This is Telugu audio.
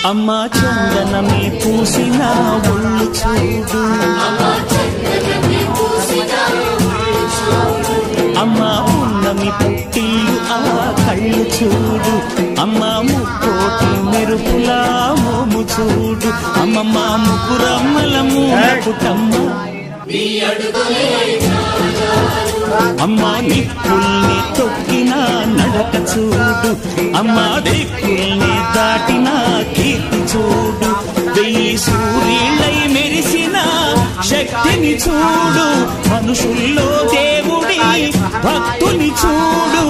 అమ్మా చందనమే పూసిన ఒళ్ళు చూడు, అమ్మా ఉన్నమి పుట్టిల్లు ఆ కళ్ళు చూడు, అమ్మా ముక్కోటి మెరుపులా మోము చూడు, అమ్మమ్మ ముగ్గురమ్మల మూలపుటమ్మ అమ్మా నిప్పుల్ని తొక్కిన నడక చూడు, అమ్మా దిక్కుల్ని దాటిన కీర్తి చూడు, వెయ్యి సూర్యులై మెరిసిన శక్తిని చూడు, మనుషుల్లో దేవుడి భక్తుని చూడు.